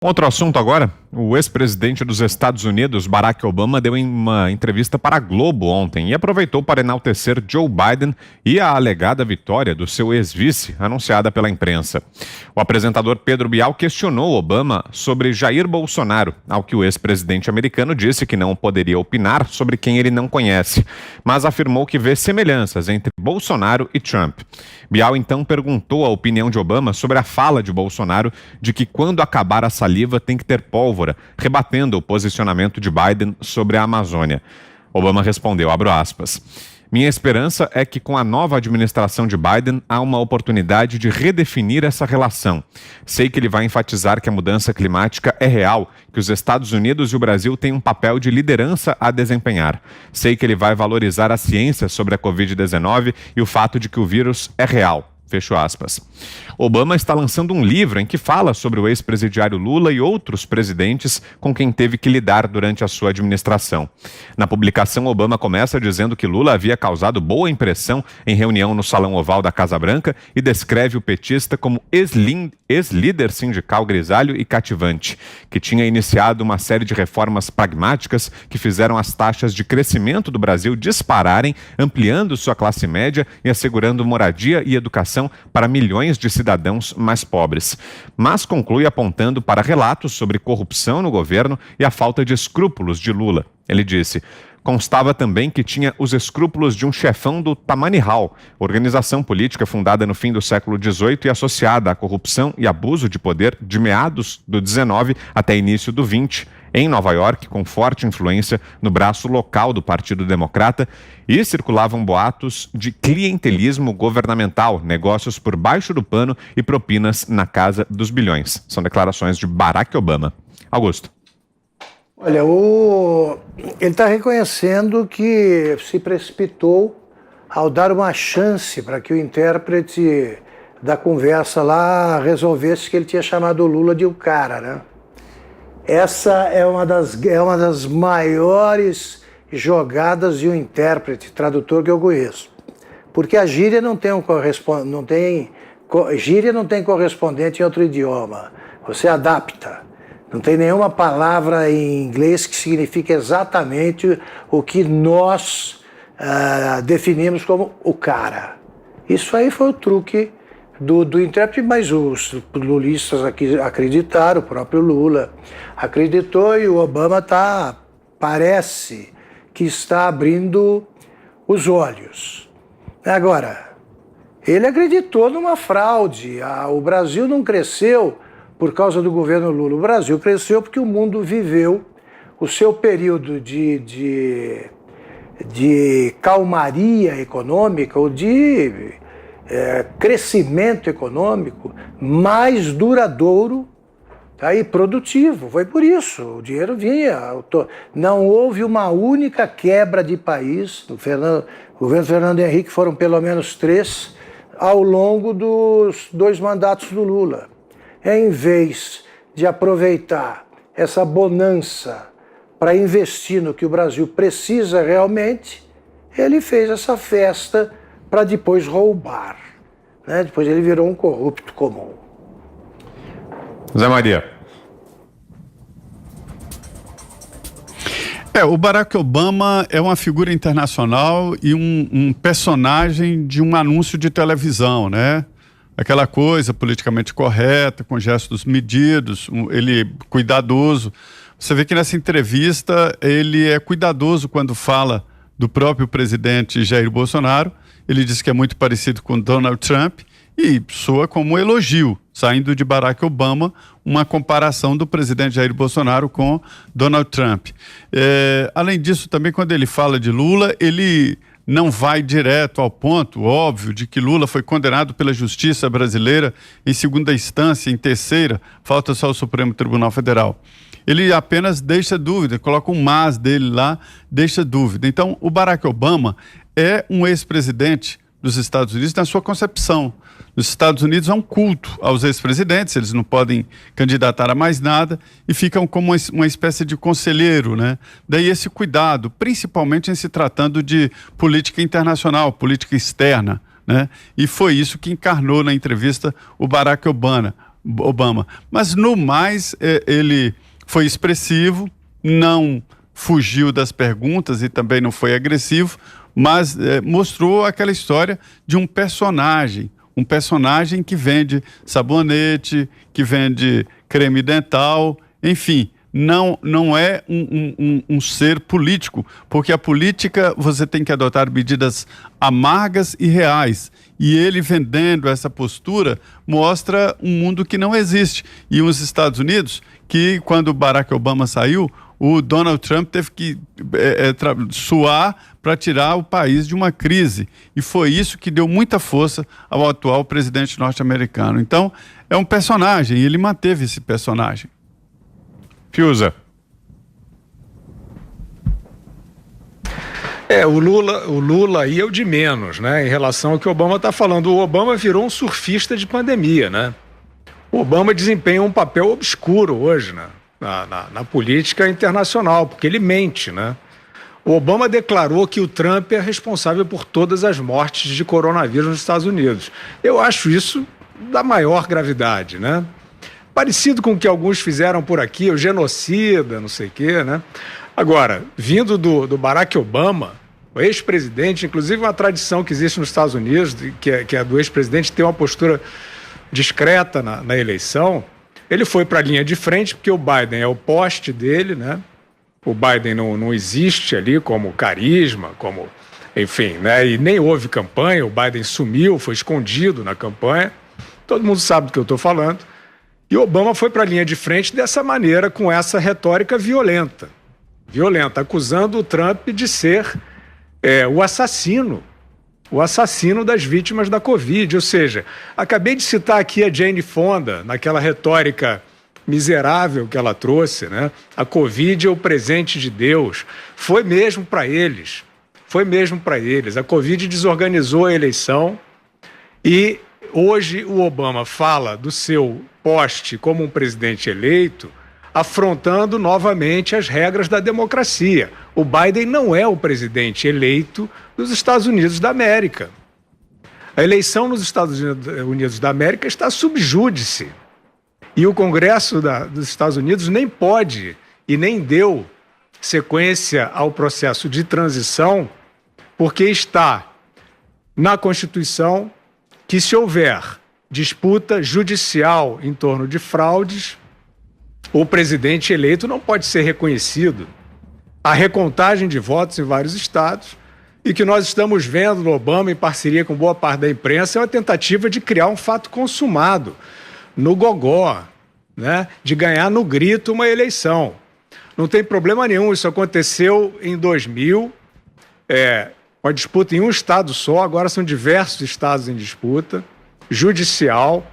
Outro assunto agora, o ex-presidente dos Estados Unidos, Barack Obama, deu uma entrevista para a Globo ontem e aproveitou para enaltecer Joe Biden e a alegada vitória do seu ex-vice, anunciada pela imprensa. O apresentador Pedro Bial questionou Obama sobre Jair Bolsonaro, ao que o ex-presidente americano disse que não poderia opinar sobre quem ele não conhece, mas afirmou que vê semelhanças entre Bolsonaro e Trump. Bial então perguntou a opinião de Obama sobre a fala de Bolsonaro de que quando acabar a saliva tem que ter pólvora, rebatendo o posicionamento de Biden sobre a Amazônia. Obama respondeu, abro aspas, minha esperança é que com a nova administração de Biden há uma oportunidade de redefinir essa relação. Sei que ele vai enfatizar que a mudança climática é real, que os Estados Unidos e o Brasil têm um papel de liderança a desempenhar. Sei que ele vai valorizar a ciência sobre a Covid-19 e o fato de que o vírus é real. Fecho aspas. Obama está lançando um livro em que fala sobre o ex-presidiário Lula e outros presidentes com quem teve que lidar durante a sua administração. Na publicação, Obama começa dizendo que Lula havia causado boa impressão em reunião no Salão Oval da Casa Branca e descreve o petista como ex-líder sindical grisalho e cativante, que tinha iniciado uma série de reformas pragmáticas que fizeram as taxas de crescimento do Brasil dispararem, ampliando sua classe média e assegurando moradia e educação para milhões de cidadãos mais pobres. Mas conclui apontando para relatos sobre corrupção no governo e a falta de escrúpulos de Lula. Ele disse, constava também que tinha os escrúpulos de um chefão do Tammany Hall, organização política fundada no fim do século XVIII e associada à corrupção e abuso de poder de meados do XIX até início do XX, em Nova York, com forte influência no braço local do Partido Democrata, e circulavam boatos de clientelismo governamental, negócios por baixo do pano e propinas na casa dos bilhões. São declarações de Barack Obama. Augusto. Olha, ele está reconhecendo que se precipitou ao dar uma chance para que o intérprete da conversa lá resolvesse que ele tinha chamado o Lula de o cara, né? Essa é uma das maiores jogadas de um intérprete, tradutor que eu conheço. Porque a gíria não tem correspondente em outro idioma. Você adapta. Não tem nenhuma palavra em inglês que signifique exatamente o que nós definimos como o cara. Isso aí foi o truque do intérprete, mas os lulistas aqui acreditaram, o próprio Lula acreditou e o Obama parece que está abrindo os olhos. Agora, ele acreditou numa fraude. O Brasil não cresceu por causa do governo Lula. O Brasil cresceu porque o mundo viveu o seu período de calmaria econômica ou de crescimento econômico mais duradouro e produtivo. Foi por isso, o dinheiro vinha. Não houve uma única quebra de país. No governo Fernando Henrique foram pelo menos 3 ao longo dos 2 mandatos do Lula. Em vez de aproveitar essa bonança para investir no que o Brasil precisa realmente, ele fez essa festa para depois roubar. Né? Depois ele virou um corrupto comum. Zé Maria. O Barack Obama é uma figura internacional e um personagem de um anúncio de televisão, né? Aquela coisa politicamente correta, com gestos medidos, ele cuidadoso. Você vê que nessa entrevista ele é cuidadoso quando fala do próprio presidente Jair Bolsonaro. Ele diz que é muito parecido com Donald Trump e soa como um elogio, saindo de Barack Obama, uma comparação do presidente Jair Bolsonaro com Donald Trump. Além disso, também quando ele fala de Lula, ele não vai direto ao ponto, óbvio, de que Lula foi condenado pela justiça brasileira em segunda instância, em terceira, falta só o Supremo Tribunal Federal. Ele apenas deixa dúvida, coloca um mas dele lá, deixa dúvida. Então, o Barack Obama é um ex-presidente dos Estados Unidos na sua concepção. Nos Estados Unidos há um culto aos ex-presidentes, eles não podem candidatar a mais nada e ficam como uma espécie de conselheiro, né? Daí esse cuidado, principalmente em se tratando de política internacional, política externa, né? E foi isso que encarnou na entrevista o Barack Obama. Obama. Mas, no mais, ele foi expressivo, não fugiu das perguntas e também não foi agressivo, mas mostrou aquela história de um personagem que vende sabonete, que vende creme dental, enfim, não é um ser político, porque a política você tem que adotar medidas amargas e reais. E ele vendendo essa postura mostra um mundo que não existe. E os Estados Unidos, que quando Barack Obama saiu, o Donald Trump teve que suar para tirar o país de uma crise. E foi isso que deu muita força ao atual presidente norte-americano. Então, é um personagem, e ele manteve esse personagem. Fiuza. O Lula aí é o de menos, né? Em relação ao que o Obama está falando. O Obama virou um surfista de pandemia, né? O Obama desempenha um papel obscuro hoje, né? Na política internacional, porque ele mente, né? O Obama declarou que o Trump é responsável por todas as mortes de coronavírus nos Estados Unidos. Eu acho isso da maior gravidade, né? Parecido com o que alguns fizeram por aqui, o genocida, não sei o quê, né? Agora, vindo do Barack Obama, o ex-presidente, inclusive uma tradição que existe nos Estados Unidos, que é do ex-presidente ter uma postura discreta na eleição, ele foi para a linha de frente, porque o Biden é o poste dele, né? O Biden não existe ali como carisma, como, enfim, né? E nem houve campanha, o Biden sumiu, foi escondido na campanha. Todo mundo sabe do que eu estou falando. E Obama foi para a linha de frente dessa maneira, com essa retórica violenta, acusando o Trump de ser o assassino das vítimas da Covid. Ou seja, acabei de citar aqui a Jane Fonda, naquela retórica miserável que ela trouxe, né? A Covid é o presente de Deus. Foi mesmo para eles. A Covid desorganizou a eleição e hoje o Obama fala do seu poste como um presidente eleito, afrontando novamente as regras da democracia. O Biden não é o presidente eleito dos Estados Unidos da América. A eleição nos Estados Unidos da América está sob júdice. E o Congresso dos Estados Unidos nem pode e nem deu sequência ao processo de transição, porque está na Constituição que, se houver disputa judicial em torno de fraudes, o presidente eleito não pode ser reconhecido. A recontagem de votos em vários estados, e que nós estamos vendo no Obama, em parceria com boa parte da imprensa, é uma tentativa de criar um fato consumado, no gogó, né? De ganhar no grito uma eleição. Não tem problema nenhum, isso aconteceu em 2000, uma disputa em um estado só, agora são diversos estados em disputa, judicial,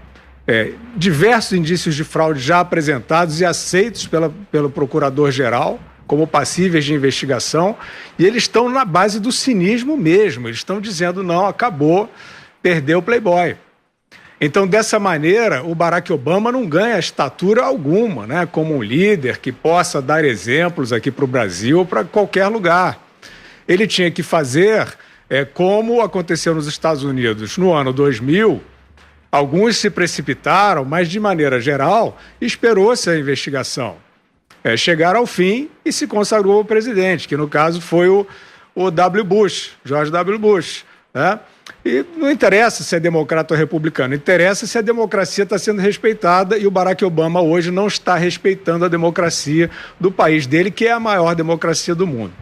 diversos indícios de fraude já apresentados e aceitos pelo procurador-geral como passíveis de investigação, e eles estão na base do cinismo mesmo, eles estão dizendo, não, acabou, perdeu o Playboy. Então, dessa maneira, o Barack Obama não ganha estatura alguma, né, como um líder que possa dar exemplos aqui para o Brasil ou para qualquer lugar. Ele tinha que fazer como aconteceu nos Estados Unidos no ano 2000, alguns se precipitaram, mas de maneira geral esperou-se a investigação chegar ao fim e se consagrou o presidente, que no caso foi o W. Bush, George W. Bush, né? E não interessa se é democrata ou republicano, interessa se a democracia está sendo respeitada, e o Barack Obama hoje não está respeitando a democracia do país dele, que é a maior democracia do mundo.